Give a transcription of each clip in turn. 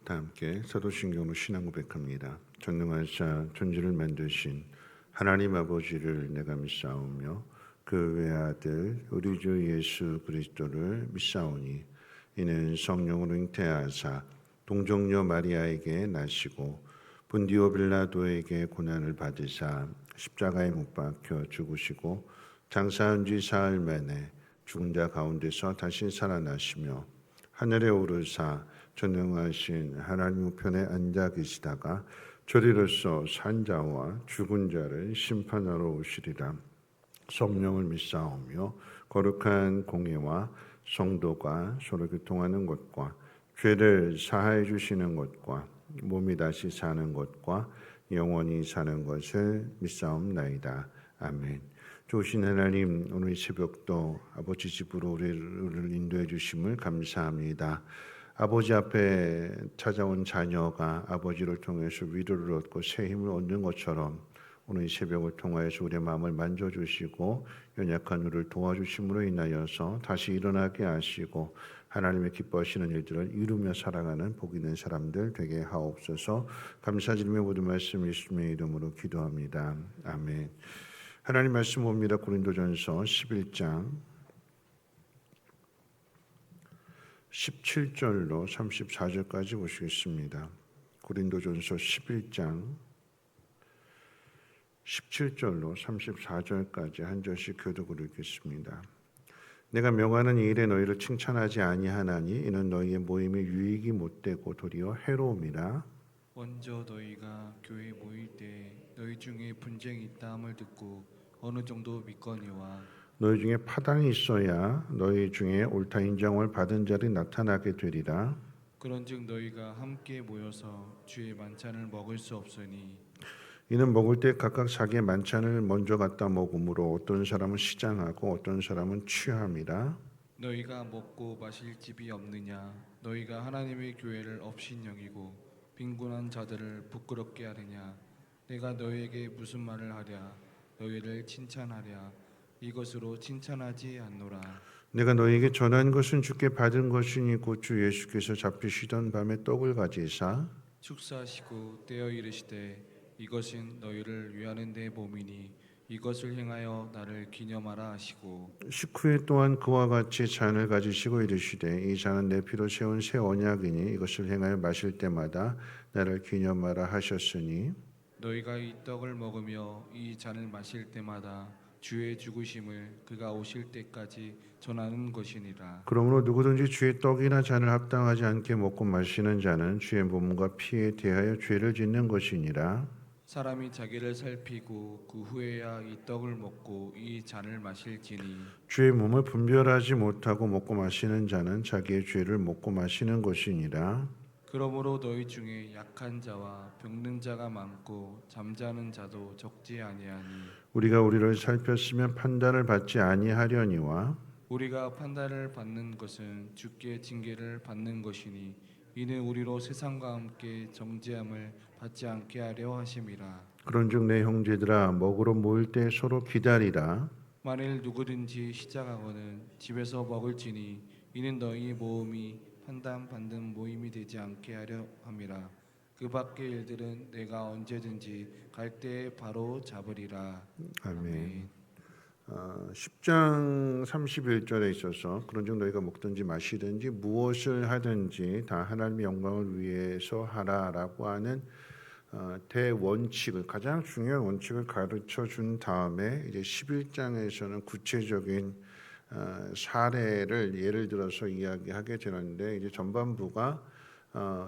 다 함께 사도신경으로 신앙 고백합니다. 전능하사 천지를 만드신 하나님 아버지를 내가 믿사오며 그 외아들 우리 주 예수 그리스도를 믿사오니 이는 성령으로 잉태하사 동정녀 마리아에게 나시고 본디오 빌라도에게 고난을 받으사 십자가에 못 박혀 죽으시고 장사한 지 사흘 만에 죽은 자 가운데서 다시 살아나시며 하늘에 오르사 전능하신 하나님 우편에 앉아 계시다가 저리로서 산자와 죽은 자를 심판하러 오시리라. 성령을 믿사오며 거룩한 공예와 성도가 서로 교통하는 것과 죄를 사하여 주시는 것과 몸이 다시 사는 것과 영원히 사는 것을 믿사옵나이다. 아멘. 좋으신 하나님, 오늘 이 새벽도 아버지 집으로 우리를 인도해 주심을 감사합니다. 아버지 앞에 찾아온 자녀가 아버지를 통해서 위로를 얻고 새 힘을 얻는 것처럼 오늘 이 새벽을 통하여서 우리의 마음을 만져주시고 연약한 우리를 도와주심으로 인하여서 다시 일어나게 하시고 하나님의 기뻐하시는 일들을 이루며 살아가는 복 있는 사람들 되게 하옵소서. 감사드리며 모든 말씀 예수님의 이름으로 기도합니다. 아멘. 하나님 말씀 봅니다. 고린도전서 11장 17절로 34절까지 보시겠습니다. 고린도전서 11장 17절로 34절까지 한 절씩 교독으로 읽겠습니다. 내가 명하는 이 일에 너희를 칭찬하지 아니하나니 이는 너희의 모임이 유익이 못되고 도리어 해로움이라. 먼저 너희가 교회에 모일 때 너희 중에 분쟁이 있다함을 듣고 어느 정도 믿거니와 너희 중에 파당이 있어야 너희 중에 옳다 인정을 받은 자들이 나타나게 되리라. 그런즉 너희가 함께 모여서 주의 만찬을 먹을 수 없으니 이는 먹을 때 각각 자기의 만찬을 먼저 갖다 먹으므로 어떤 사람은 시장하고 어떤 사람은 취함이라. 너희가 먹고 마실 집이 없느냐 너희가 하나님의 교회를 업신여기고 빈곤한 자들을 부끄럽게 하느냐 내가 너희에게 무슨 말을 하랴 너희를 칭찬하랴 이것으로 칭찬하지 않노라. 내가 너희에게 전한 것은 주께 받은 것이니 곧 주 예수께서 잡히시던 밤에 떡을 가지사 축사하시고 떼어 이르시되 이것은 너희를 위하는 내 몸이니 이것을 행하여 나를 기념하라 하시고 식후에 또한 그와 같이 잔을 가지시고 이르시되 이 잔은 내 피로 세운 새 언약이니 이것을 행하여 마실 때마다 나를 기념하라 하셨으니 너희가 이 떡을 먹으며 이 잔을 마실 때마다 주의 죽으심을 그가 오실 때까지 전하는 것이니라. 그러므로 누구든지 주의 떡이나 잔을 합당하지 않게 먹고 마시는 자는 주의 몸과 피에 대하여 죄를 짓는 것이니라. 사람이 자기를 살피고 그 후에야 이 떡을 먹고 이 잔을 마실지니 주의 몸을 분별하지 못하고 먹고 마시는 자는 자기의 죄를 먹고 마시는 것이니라. 그러므로 너희 중에 약한 자와 병든 자가 많고 잠자는 자도 적지 아니하니 우리가 우리를 살폈으면 판단을 받지 아니하려니와 우리가 판단을 받는 것은 주께 징계를 받는 것이니 이는 우리로 세상과 함께 정죄함을 받지 않게 하려 하심이라. 그런즉 내 형제들아 먹으러 모일 때 서로 기다리라. 만일 누구든지 시작하거든 집에서 먹을지니 이는 너희 모임이 판단받는 모임이 되지 않게 하려 함이라. 그 밖의 일들은 내가 언제든지 갈 때에 바로 잡으리라. 아멘. 10장 31절에 있어서 그런즉 너희가 먹든지 마시든지 무엇을 하든지 다 하나님의 영광을 위해서 하라라고 하는 대원칙을 가장 중요한 원칙을 가르쳐 준 다음에 이제 11장에서는 구체적인 사례를 예를 들어서 이야기하게 되는데 이제 전반부가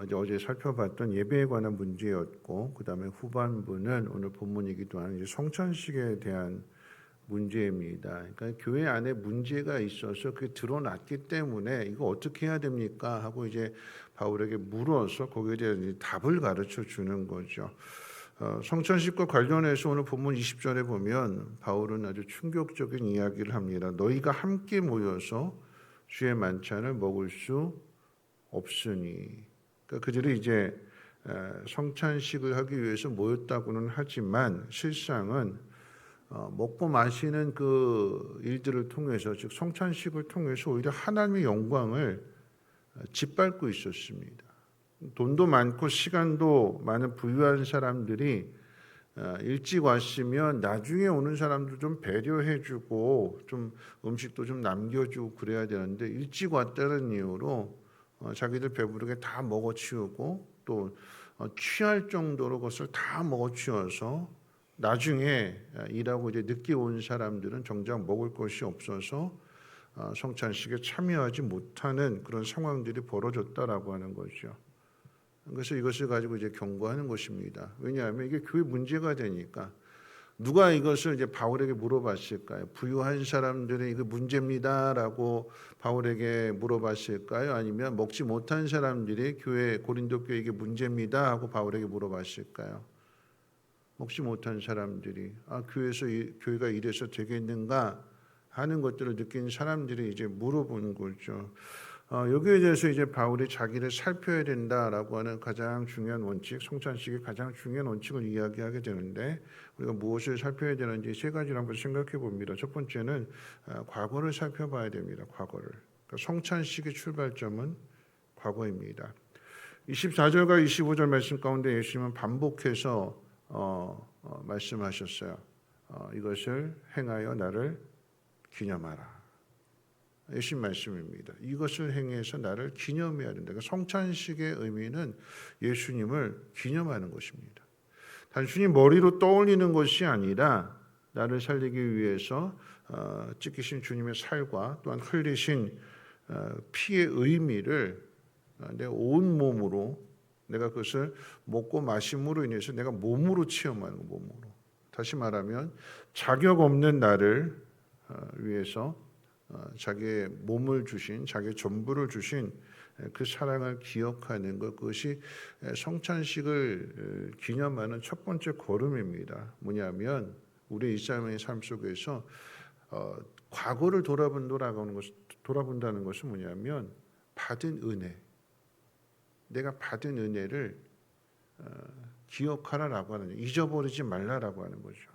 이제 어제 살펴봤던 예배에 관한 문제였고 그 다음에 후반부는 오늘 본문이기도 한 성찬식에 대한 문제입니다. 그러니까 교회 안에 문제가 있어서 그게 드러났기 때문에 이거 어떻게 해야 됩니까? 하고 이제 바울에게 물어서 거기에 대한 답을 가르쳐 주는 거죠. 성찬식과 관련해서 오늘 본문 20절에 보면 바울은 아주 충격적인 이야기를 합니다. 너희가 함께 모여서 주의 만찬을 먹을 수 없으니. 그러니까 그들이 이제 성찬식을 하기 위해서 모였다고는 하지만 실상은 먹고 마시는 그 일들을 통해서 즉 성찬식을 통해서 오히려 하나님의 영광을 짓밟고 있었습니다. 돈도 많고 시간도 많은 부유한 사람들이 일찍 왔으면 나중에 오는 사람도 좀 배려해주고 좀 음식도 좀 남겨주고 그래야 되는데 일찍 왔다는 이유로 자기들 배부르게 다 먹어치우고 또 취할 정도로 그것을 다 먹어치워서 나중에 일하고 이제 늦게 온 사람들은 정작 먹을 것이 없어서 성찬식에 참여하지 못하는 그런 상황들이 벌어졌다라고 하는 거죠. 그래서 이것을 가지고 이제 경고하는 것입니다. 왜냐하면 이게 교회 문제가 되니까 누가 이것을 이제 바울에게 물어봤을까요? 부유한 사람들이 이거 문제입니다라고 바울에게 물어봤을까요? 아니면 먹지 못한 사람들이 교회 고린도 교회 이게 문제입니다 하고 바울에게 물어봤을까요? 먹지 못한 사람들이 교회에서 교회가 이래서 되겠는가 하는 것들을 느낀 사람들이 이제 물어보는 거죠. 여기에 대해서 이제 바울이 자기를 살펴야 된다라고 하는 가장 중요한 원칙, 성찬식의 가장 중요한 원칙을 이야기하게 되는데 우리가 무엇을 살펴야 되는지 세 가지를 한번 생각해 봅니다. 첫 번째는 과거를 살펴봐야 됩니다. 과거를. 그러니까 성찬식의 출발점은 과거입니다. 24절과 25절 말씀 가운데 예수님은 반복해서 말씀하셨어요. 이것을 행하여 나를 기념하라. 예수님 말씀입니다. 이것을 행해서 나를 기념해야 된다. 그러니까 성찬식의 의미는 예수님을 기념하는 것입니다. 단순히 머리로 떠올리는 것이 아니라 나를 살리기 위해서 찢기신 주님의 살과 또한 흘리신 피의 의미를 내 온몸으로 내가 그것을 먹고 마심으로 인해서 내가 몸으로 체험하는 거, 몸으로. 다시 말하면 자격 없는 나를 위해서 자기의 몸을 주신, 자기의 전부를 주신 그 사랑을 기억하는 것, 그것이 성찬식을 기념하는 첫 번째 걸음입니다. 뭐냐면 우리 일상의 삶 속에서 과거를 돌아본다는 것은 뭐냐면 받은 은혜, 내가 받은 은혜를 기억하라라고 하는, 잊어버리지 말라라고 하는 거죠.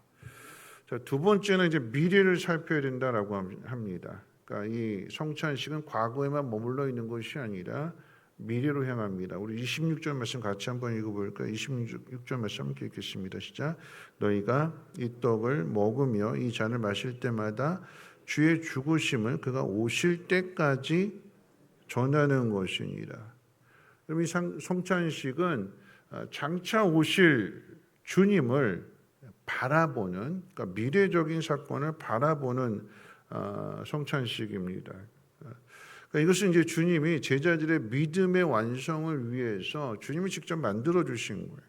자, 두 번째는 이제 미래를 살펴야 된다라고 합니다. 그러니까 이 성찬식은 과거에만 머물러 있는 것이 아니라 미래로 향합니다. 우리 26절 말씀 같이 한번 읽어볼까요? 26절 말씀 함께 읽겠습니다. 시작. 너희가 이 떡을 먹으며 이 잔을 마실 때마다 주의 죽으심을 그가 오실 때까지 전하는 것이니라. 그럼 이 성찬식은 장차 오실 주님을 바라보는, 그러니까 미래적인 사건을 바라보는 성찬식입니다. 그러니까 이것은 이제 주님이 제자들의 믿음의 완성을 위해서 주님이 직접 만들어 주신 거예요.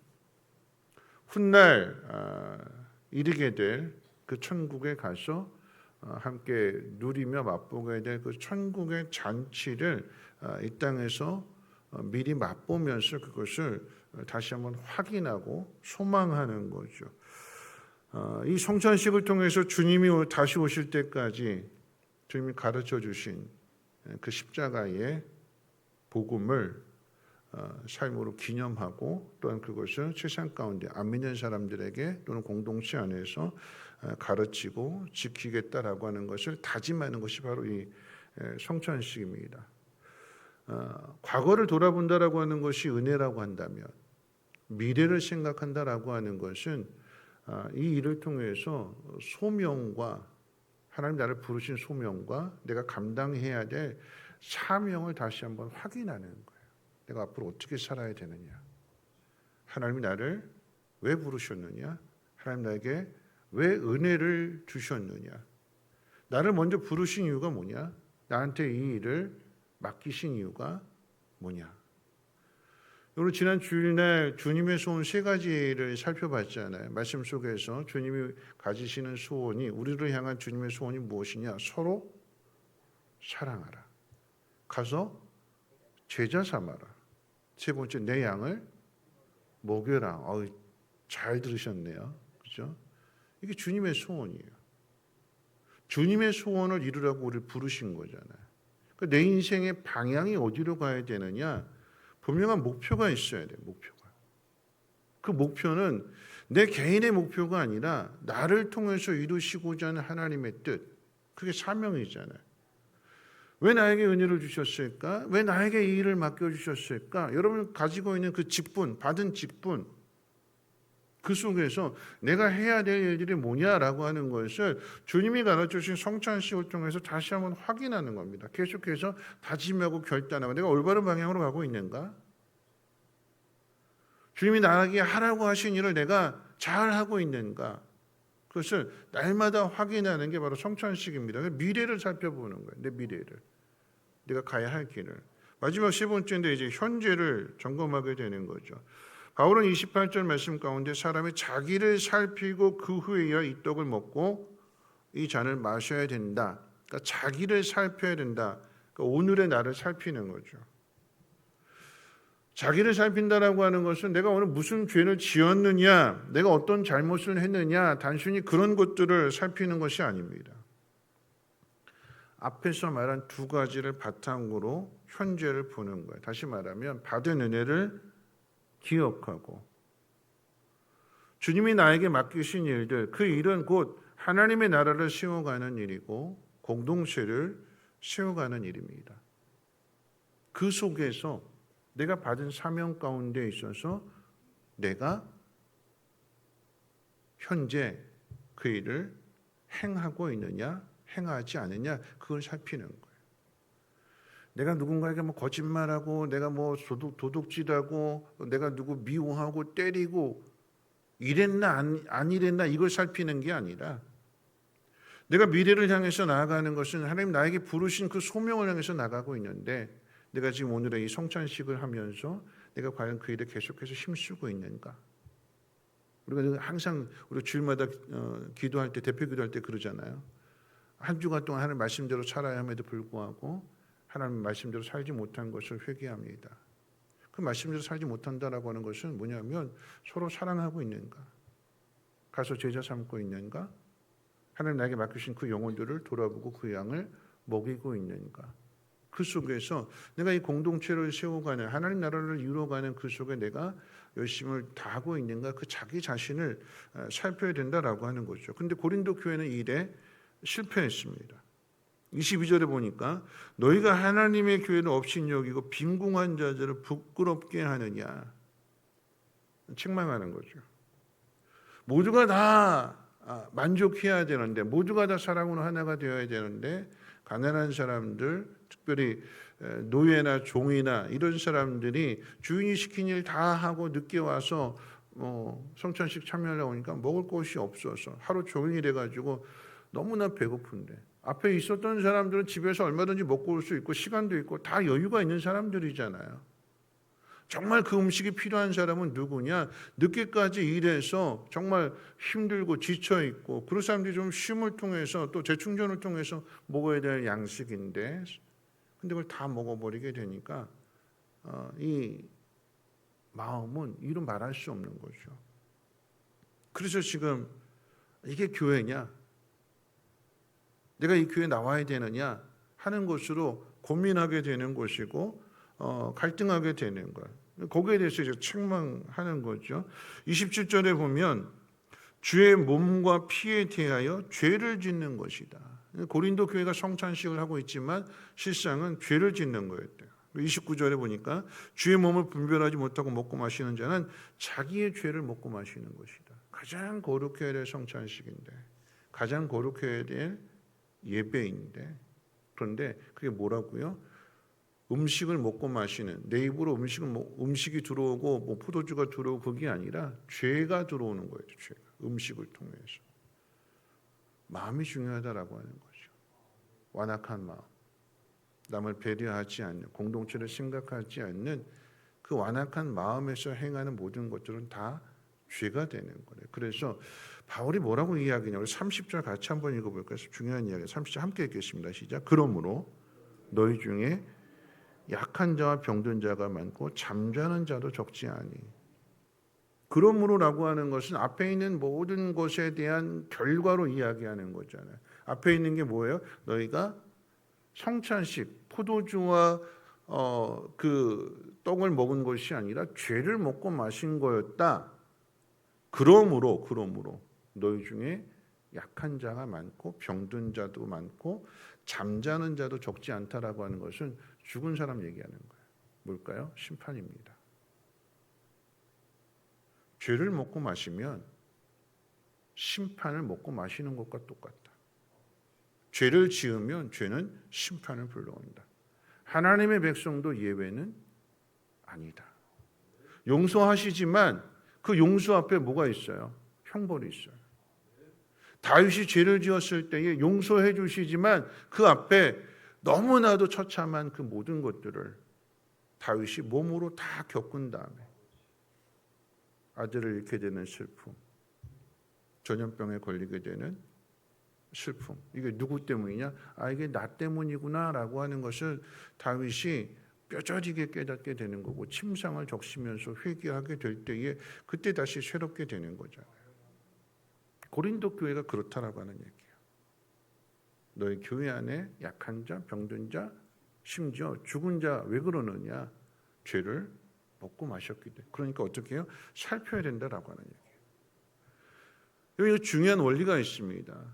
훗날 이르게 될 그 천국에 가서 함께 누리며 맛보게 될 그 천국의 잔치를 이 땅에서 미리 맛보면서 그것을 다시 한번 확인하고 소망하는 거죠. 이 성찬식을 통해서 주님이 다시 오실 때까지 주님이 가르쳐 주신 그 십자가의 복음을 삶으로 기념하고 또한 그것을 세상 가운데 안 믿는 사람들에게 또는 공동체 안에서 가르치고 지키겠다라고 하는 것을 다짐하는 것이 바로 이 성찬식입니다. 과거를 돌아본다라고 하는 것이 은혜라고 한다면 미래를 생각한다라고 하는 것은 이 일을 통해서 소명과 하나님 나를 부르신 소명과 내가 감당해야 될 사명을 다시 한번 확인하는 거예요. 내가 앞으로 어떻게 살아야 되느냐? 하나님이 나를 왜 부르셨느냐? 하나님 나에게 왜 은혜를 주셨느냐? 나를 먼저 부르신 이유가 뭐냐? 나한테 이 일을 맡기신 이유가 뭐냐? 오늘 지난 주일날 주님의 소원 세 가지를 살펴봤잖아요. 말씀 속에서 주님이 가지시는 소원이, 우리를 향한 주님의 소원이 무엇이냐? 서로 사랑하라. 가서 제자 삼아라. 세 번째, 내 양을 먹여라. 잘 들으셨네요. 그렇죠? 이게 주님의 소원이에요. 주님의 소원을 이루라고 우리를 부르신 거잖아요. 그러니까 내 인생의 방향이 어디로 가야 되느냐? 분명한 목표가 있어야 돼요. 목표가. 그 목표는 내 개인의 목표가 아니라 나를 통해서 이루시고자 하는 하나님의 뜻. 그게 사명이잖아요. 왜 나에게 은혜를 주셨을까? 왜 나에게 이 일을 맡겨주셨을까? 여러분 가지고 있는 그 직분, 받은 직분, 그 속에서 내가 해야 될 일들이 뭐냐라고 하는 것을 주님이 가르쳐주신 성찬식을 통해서 다시 한번 확인하는 겁니다. 계속해서 다짐하고 결단하고 내가 올바른 방향으로 가고 있는가? 주님이 나에게 하라고 하신 일을 내가 잘 하고 있는가? 그것을 날마다 확인하는 게 바로 성찬식입니다. 미래를 살펴보는 거예요. 내 미래를. 내가 가야 할 길을. 마지막 세 번째인데 이제 현재를 점검하게 되는 거죠. 바울은 28절 말씀 가운데 사람이 자기를 살피고 그 후에야 이 떡을 먹고 이 잔을 마셔야 된다. 그러니까 자기를 살펴야 된다. 그러니까 오늘의 나를 살피는 거죠. 자기를 살핀다라고 하는 것은 내가 오늘 무슨 죄를 지었느냐, 내가 어떤 잘못을 했느냐, 단순히 그런 것들을 살피는 것이 아닙니다. 앞에서 말한 두 가지를 바탕으로 현재를 보는 거예요. 다시 말하면 받은 은혜를 기억하고 주님이 나에게 맡기신 일들, 그 일은 곧 하나님의 나라를 세워가는 일이고 공동체를 세워가는 일입니다. 그 속에서 내가 받은 사명 가운데 있어서 내가 현재 그 일을 행하고 있느냐, 행하지 않느냐, 그걸 살피는 거예요. 내가 누군가에게 뭐 거짓말하고, 내가 뭐 도둑질하고, 내가 누구 미워하고 때리고 이랬나 안 이랬나 이걸 살피는 게 아니라 내가 미래를 향해서 나아가는 것은 하나님 나에게 부르신 그 소명을 향해서 나가고 있는데 내가 지금 오늘의 이 성찬식을 하면서 내가 과연 그 일에 계속해서 힘쓰고 있는가? 우리가 항상 우리 주일마다 기도할 때 대표 기도할 때 그러잖아요. 한 주간 동안 하나님 말씀대로 살아야 함에도 불구하고 하나님 말씀대로 살지 못한 것을 회개합니다. 그 말씀대로 살지 못한다라고 하는 것은 뭐냐면 서로 사랑하고 있는가? 가서 제자 삼고 있는가? 하나님 나에게 맡기신 그 영혼들을 돌아보고 그 양을 먹이고 있는가? 그 속에서 내가 이 공동체를 세워가는 하나님 나라를 이루어가는 그 속에 내가 열심을 다하고 있는가? 그 자기 자신을 살펴야 된다라고 하는 거죠. 그런데 고린도 교회는 이 일에 실패했습니다. 22절에 보니까 너희가 하나님의 교회를 업신여기고 빈궁한 자들을 부끄럽게 하느냐 책망하는 거죠. 모두가 다 만족해야 되는데 모두가 다 사랑으로 하나가 되어야 되는데 가난한 사람들 특별히 노예나 종이나 이런 사람들이 주인이 시킨 일 다 하고 늦게 와서 성찬식 참여하려고 하니까 먹을 것이 없어서 하루 종일 돼가지고 너무나 배고픈데 앞에 있었던 사람들은 집에서 얼마든지 먹고 올 수 있고 시간도 있고 다 여유가 있는 사람들이잖아요. 정말 그 음식이 필요한 사람은 누구냐? 늦게까지 일해서 정말 힘들고 지쳐있고 그런 사람들이 좀 쉼을 통해서 또 재충전을 통해서 먹어야 될 양식인데 근데 그걸 다 먹어버리게 되니까 이 마음은 이루 말할 수 없는 거죠. 그래서 지금 이게 교회냐? 내가 이 교회에 나와야 되느냐 하는 것으로 고민하게 되는 것이고 갈등하게 되는 거예요. 거기에 대해서 이제 책망하는 거죠. 27절에 보면 주의 몸과 피에 대하여 죄를 짓는 것이다. 고린도 교회가 성찬식을 하고 있지만 실상은 죄를 짓는 거였대요. 29절에 보니까 주의 몸을 분별하지 못하고 먹고 마시는 자는 자기의 죄를 먹고 마시는 것이다. 가장 거룩해야 될 성찬식인데 가장 거룩해야 될 예배인데 그런데 그게 뭐라고요? 음식을 먹고 마시는 내 입으로 음식이 들어오고 뭐 포도주가 들어오고 그게 아니라 죄가 들어오는 거예요. 죄가 음식을 통해서 마음이 중요하다라고 하는 거죠. 완악한 마음, 남을 배려하지 않는 공동체를 생각하지 않는 그 완악한 마음에서 행하는 모든 것들은 다 죄가 되는 거예요. 그래서 바울이 뭐라고 이야기냐고 30절 같이 한번 읽어볼까요? 중요한 이야기 30절 함께 읽겠습니다. 시작. 그러므로 너희 중에 약한 자와 병든 자가 많고 잠자는 자도 적지 아니. 그러므로라고 하는 것은 앞에 있는 모든 것에 대한 결과로 이야기하는 거잖아요. 앞에 있는 게 뭐예요? 너희가 성찬식 포도주와 그 떡을 먹은 것이 아니라 죄를 먹고 마신 거였다. 그러므로 너희 중에 약한 자가 많고 병든 자도 많고 잠자는 자도 적지 않다라고 하는 것은 죽은 사람 얘기하는 거예요. 뭘까요? 심판입니다. 죄를 먹고 마시면 심판을 먹고 마시는 것과 똑같다. 죄를 지으면 죄는 심판을 불러온다. 하나님의 백성도 예외는 아니다. 용서하시지만 그 용서 앞에 뭐가 있어요? 형벌이 있어요. 다윗이 죄를 지었을 때에 용서해 주시지만 그 앞에 너무나도 처참한 그 모든 것들을 다윗이 몸으로 다 겪은 다음에 아들을 잃게 되는 슬픔, 전염병에 걸리게 되는 슬픔. 이게 누구 때문이냐? 이게 나 때문이구나라고 하는 것을 다윗이 뼈저리게 깨닫게 되는 거고 침상을 적시면서 회개하게 될 때에 그때 다시 새롭게 되는 거잖아요. 고린도 교회가 그렇다라고 하는 얘기예요. 너희 교회 안에 약한 자, 병든 자, 심지어 죽은 자 왜 그러느냐? 죄를 먹고 마셨기 때문에. 그러니까 어떻게 해요? 살펴야 된다라고 하는 얘기예요. 여기 중요한 원리가 있습니다.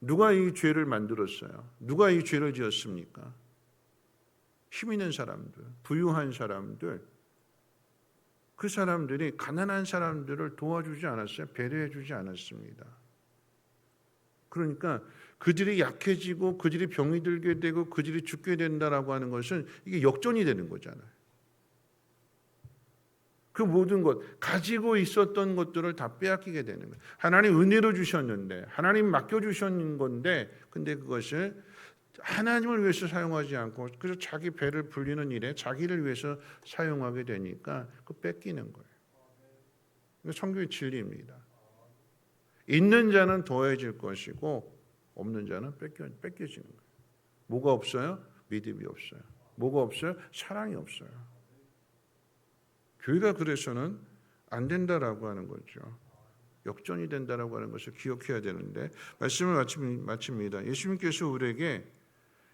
누가 이 죄를 만들었어요? 누가 이 죄를 지었습니까? 힘 있는 사람들, 부유한 사람들, 그 사람들이 가난한 사람들을 도와주지 않았어요. 배려해 주지 않았습니다. 그러니까 그들이 약해지고 그들이 병이 들게 되고 그들이 죽게 된다라고 하는 것은 이게 역전이 되는 거잖아요. 그 모든 것, 가지고 있었던 것들을 다 빼앗기게 되는 거예요. 하나님 은혜로 주셨는데, 하나님 맡겨주신 건데, 근데 그것을 하나님을 위해서 사용하지 않고 그래서 자기 배를 불리는 일에 자기를 위해서 사용하게 되니까 그 뺏기는 거예요. 이거 성경의 진리입니다. 있는 자는 더해질 것이고 없는 자는 뺏겨지는 거예요. 뭐가 없어요? 믿음이 없어요. 뭐가 없어요? 사랑이 없어요. 교회가 그래서는 안 된다라고 하는 거죠. 역전이 된다라고 하는 것을 기억해야 되는데 말씀을 마칩니다. 예수님께서 우리에게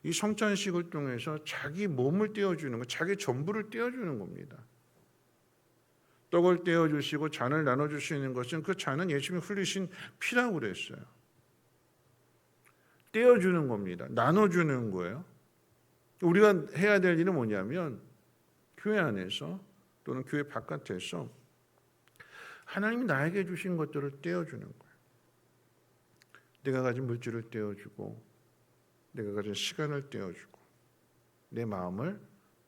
이 성찬식을 통해서 자기 몸을 떼어주는 것, 자기 전부를 떼어주는 겁니다. 떡을 떼어주시고 잔을 나눠주시는 것은 그 잔은 예수님이 흘리신 피라고 그랬어요. 떼어주는 겁니다. 나눠주는 거예요. 우리가 해야 될 일은 뭐냐면 교회 안에서 또는 교회 바깥에서 하나님이 나에게 주신 것들을 떼어주는 거예요. 내가 가진 물질을 떼어주고 내가 가진 시간을 떼어주고 내 마음을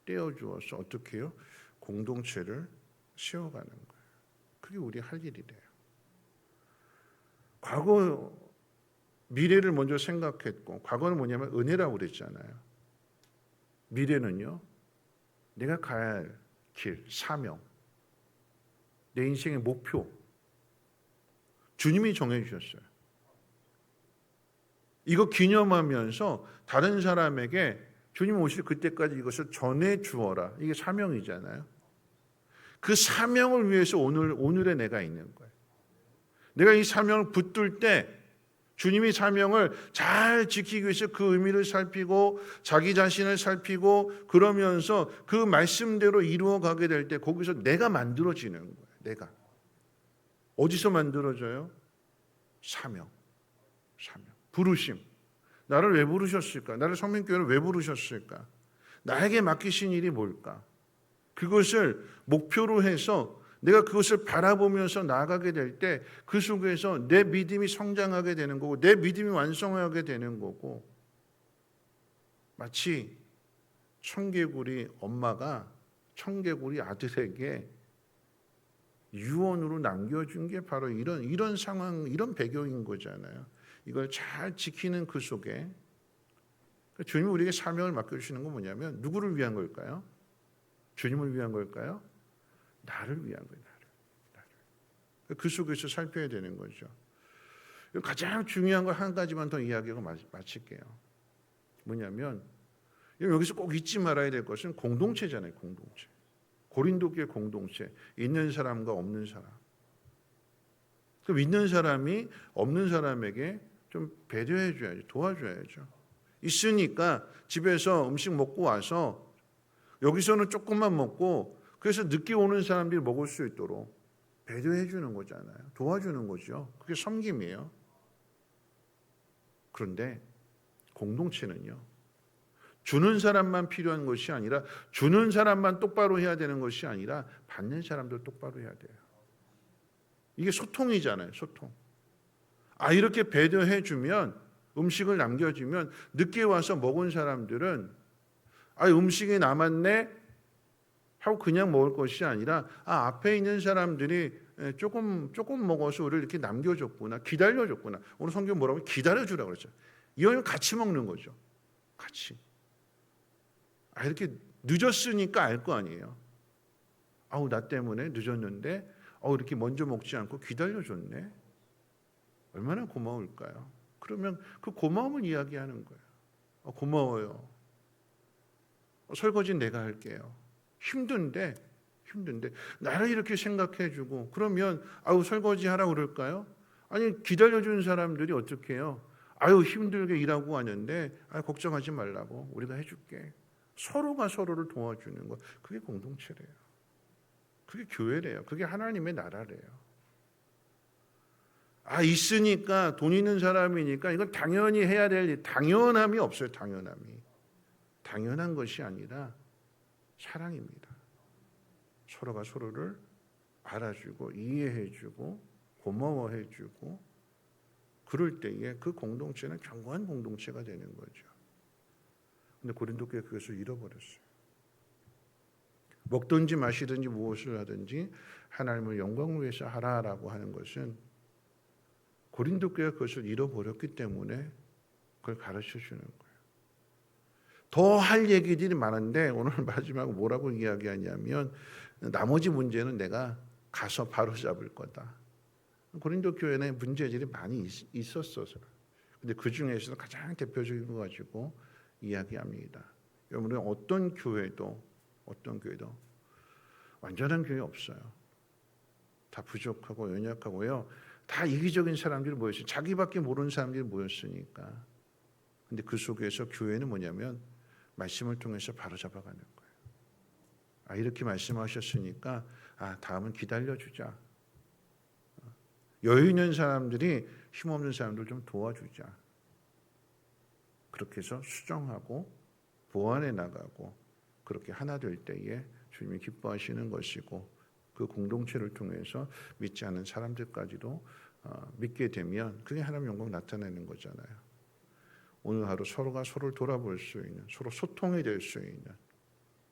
떼어주어서 어떻게 해요? 공동체를 세워가는 거예요. 그게 우리 할 일이래요. 과거 미래를 먼저 생각했고 과거는 뭐냐면 은혜라고 그랬잖아요. 미래는요. 내가 가야 할 길, 사명, 내 인생의 목표 주님이 정해주셨어요. 이거 기념하면서 다른 사람에게 주님 오실 그때까지 이것을 전해주어라. 이게 사명이잖아요. 그 사명을 위해서 오늘의 내가 있는 거예요. 내가 이 사명을 붙들 때 주님이 사명을 잘 지키기 위해서 그 의미를 살피고 자기 자신을 살피고 그러면서 그 말씀대로 이루어가게 될 때 거기서 내가 만들어지는 거예요. 내가. 어디서 만들어져요? 사명. 부르심. 나를 왜 부르셨을까? 나를 성민교회를 왜 부르셨을까? 나에게 맡기신 일이 뭘까? 그것을 목표로 해서 내가 그것을 바라보면서 나아가게 될 때 그 속에서 내 믿음이 성장하게 되는 거고 내 믿음이 완성하게 되는 거고 마치 청개구리 엄마가 청개구리 아들에게 유언으로 남겨준 게 바로 이런 상황, 이런 배경인 거잖아요. 이걸 잘 지키는 그 속에 주님이 우리에게 사명을 맡겨주시는 건 뭐냐면 누구를 위한 걸까요? 주님을 위한 걸까요? 나를 위한 거예요. 나를. 그 속에서 살펴야 되는 거죠. 가장 중요한 걸 한 가지만 더 이야기하고 마칠게요. 뭐냐면 여기서 꼭 잊지 말아야 될 것은 공동체잖아요. 공동체. 고린도 교회 공동체. 있는 사람과 없는 사람. 그 있는 사람이 없는 사람에게 좀 배려해 줘야죠. 도와줘야죠. 있으니까 집에서 음식 먹고 와서 여기서는 조금만 먹고 그래서 늦게 오는 사람들이 먹을 수 있도록 배려해 주는 거잖아요. 도와주는 거죠. 그게 섬김이에요. 그런데 공동체는요, 주는 사람만 필요한 것이 아니라, 주는 사람만 똑바로 해야 되는 것이 아니라 받는 사람도 똑바로 해야 돼요. 이게 소통이잖아요. 소통. 이렇게 배려해 주면, 음식을 남겨주면 늦게 와서 먹은 사람들은 음식이 남았네 하고 그냥 먹을 것이 아니라 앞에 있는 사람들이 조금 먹어서 우리를 이렇게 남겨줬구나, 기다려줬구나. 오늘 성경 뭐라고? 기다려주라고 그랬죠. 이거는 같이 먹는 거죠. 같이. 이렇게 늦었으니까 알 거 아니에요. 나 때문에 늦었는데 이렇게 먼저 먹지 않고 기다려줬네. 얼마나 고마울까요? 그러면 그 고마움을 이야기하는 거예요. 고마워요. 설거지는 내가 할게요. 힘든데 나를 이렇게 생각해주고, 그러면 설거지 하라고 그럴까요? 아니, 기다려주는 사람들이 어떻게 해요? 힘들게 일하고 왔는데 걱정하지 말라고, 우리가 해줄게. 서로가 서로를 도와주는 것, 그게 공동체래요. 그게 교회래요. 그게 하나님의 나라래요. 있으니까, 돈 있는 사람이니까 이건 당연히 해야 될 일, 당연함이 없어요. 당연한 것이 아니라 사랑입니다. 서로가 서로를 알아주고 이해해주고 고마워해주고, 그럴 때에 그 공동체는 견고한 공동체가 되는 거죠. 근데 고린도 교회 그것을 잃어버렸어요. 먹든지 마시든지 무엇을 하든지 하나님을 영광을 위해서 하라라고 하는 것은, 고린도 교회가 그것을 잃어버렸기 때문에 그걸 가르쳐 주는 거예요. 더 할 얘기들이 많은데 오늘 마지막으로 뭐라고 이야기하냐면, 나머지 문제는 내가 가서 바로 잡을 거다. 고린도 교회는 문제들이 많이 있었어서, 근데 그 중에서도 가장 대표적인 거 가지고 이야기합니다. 여러분, 어떤 교회도 완전한 교회 없어요. 다 부족하고 연약하고요. 다 이기적인 사람들이 모였어요. 자기밖에 모르는 사람들이 모였으니까. 근데 그 속에서 교회는 뭐냐면 말씀을 통해서 바로 잡아가는 거예요. 이렇게 말씀하셨으니까 다음은 기다려주자. 여유 있는 사람들이 힘없는 사람들 좀 도와주자. 그렇게 해서 수정하고 보완해 나가고, 그렇게 하나 될 때에 주님이 기뻐하시는 것이고, 그 공동체를 통해서 믿지 않는 사람들까지도 믿게 되면 그게 하나님의 영광을 나타내는 거잖아요. 오늘 하루 서로가 서로를 돌아볼 수 있는, 서로 소통이 될 수 있는,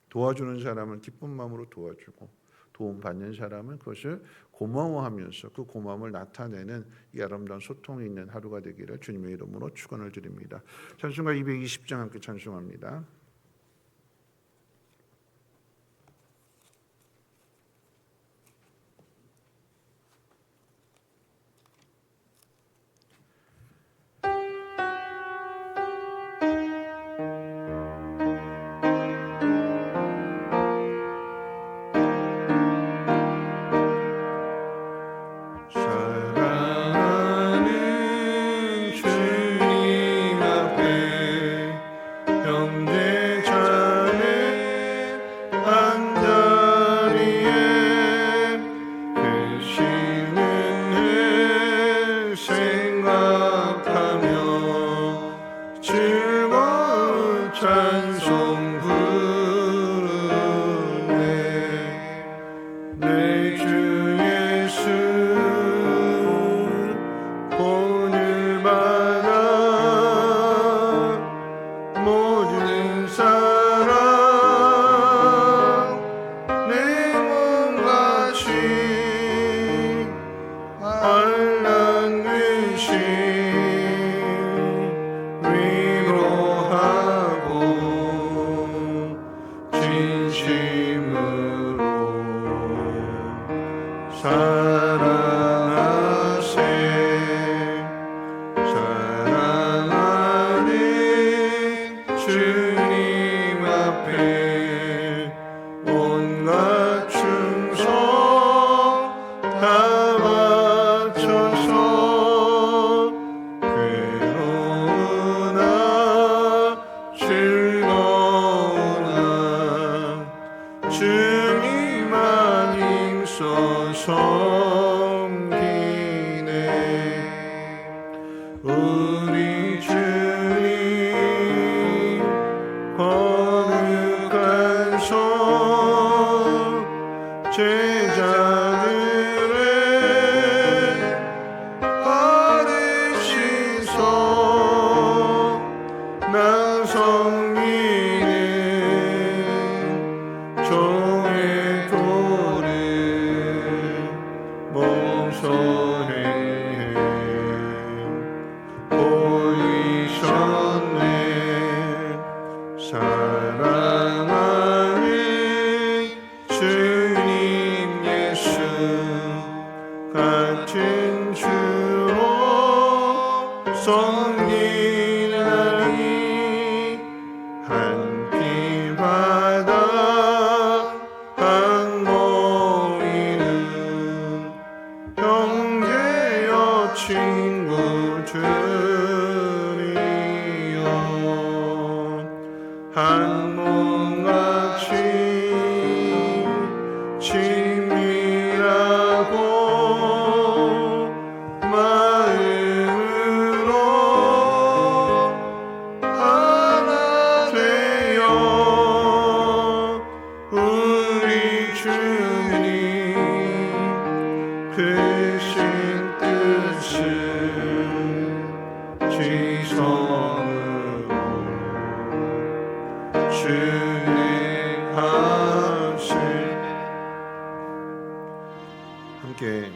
도와주는 사람은 기쁜 마음으로 도와주고, 도움받는 사람은 그것을 고마워하면서 그 고마움을 나타내는 이 아름다운 소통이 있는 하루가 되기를 주님의 이름으로 축원을 드립니다. 찬송가 220장 함께 찬송합니다. 섬기네 우리 주 나 섬기는 종의 도를 몸소리 보이셨네. 사랑하는 주님 예수 같은 주로 섬기나니 한 피 바다 한 모이는 형제여 친구들이여 한 몸같이 친밀하고 마음으로 하나 되어 우리 주님 크신 뜻을 지성으로 준행하실. 함께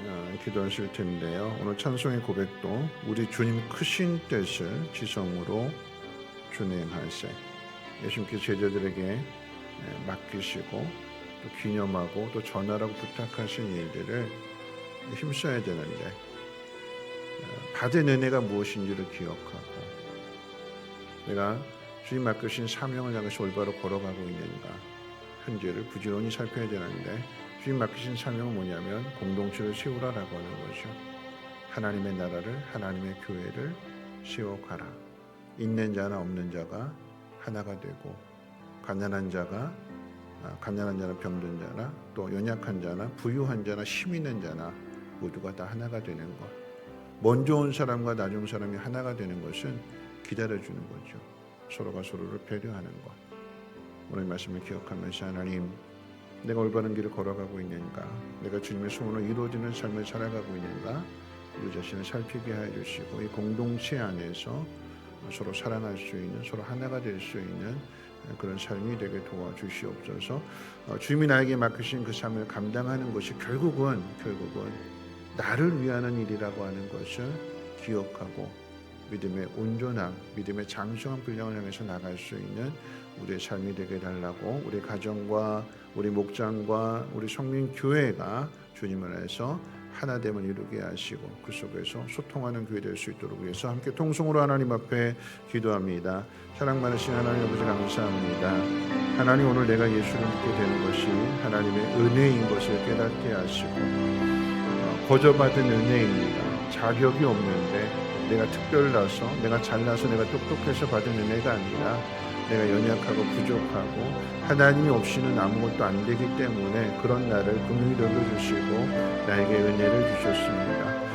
기도하실 텐데요. 오늘 찬송의 고백도 우리 주님 크신 뜻을 지성으로 준행하세. 예수님께서 제자들에게 맡기시고 또 기념하고 또 전하라고 부탁하신 일들을 힘써야 되는데 받은 은혜가 무엇인지를 기억하고 내가 주님 맡기신 사명을 향해서 올바로 걸어가고 있는가 현재를 부지런히 살펴야 되는데 주님 맡기신 사명은 뭐냐면 공동체를 세우라라고 하는 거죠. 하나님의 나라를 하나님의 교회를 세워가라. 있는 자나 없는 자가 하나가 되고 가난한 자나 병든 자나 또 연약한 자나 부유한 자나 힘 있는 자나 모두가 다 하나가 되는 것. 먼저 온 사람과 나중 온 사람이 하나가 되는 것은 기다려주는 거죠. 서로가 서로를 배려하는 것. 오늘 말씀을 기억하면서 하나님 내가 올바른 길을 걸어가고 있는가, 내가 주님의 소원으로 이루어지는 삶을 살아가고 있는가 우리 자신을 살피게 하여 주시고 이 공동체 안에서 서로 사랑할 수 있는 서로 하나가 될 수 있는 그런 삶이 되게 도와주시옵소서. 주님이 나에게 맡기신 그 삶을 감당하는 것이 결국은 나를 위하는 일이라고 하는 것을 기억하고 믿음의 온전함, 믿음의 장성한 분량을 향해서 나갈 수 있는 우리의 삶이 되게 달라고 우리 가정과 우리 목장과 우리 성민교회가 주님 안에서 하나됨을 이루게 하시고 그 속에서 소통하는 교회 될 수 있도록 위해서 함께 통성으로 하나님 앞에 기도합니다. 사랑 많으신 하나님 아버지 감사합니다. 하나님 오늘 내가 예수를 믿게 되는 것이 하나님의 은혜인 것을 깨닫게 하시고 거저받은 은혜입니다. 자격이 없는데 내가 특별나서 내가 잘나서 내가 똑똑해서 받은 은혜가 아니라 내가 연약하고 부족하고 하나님이 없이는 아무것도 안 되기 때문에 그런 나를 긍휼히 여겨주시고 나에게 은혜를 주셨습니다.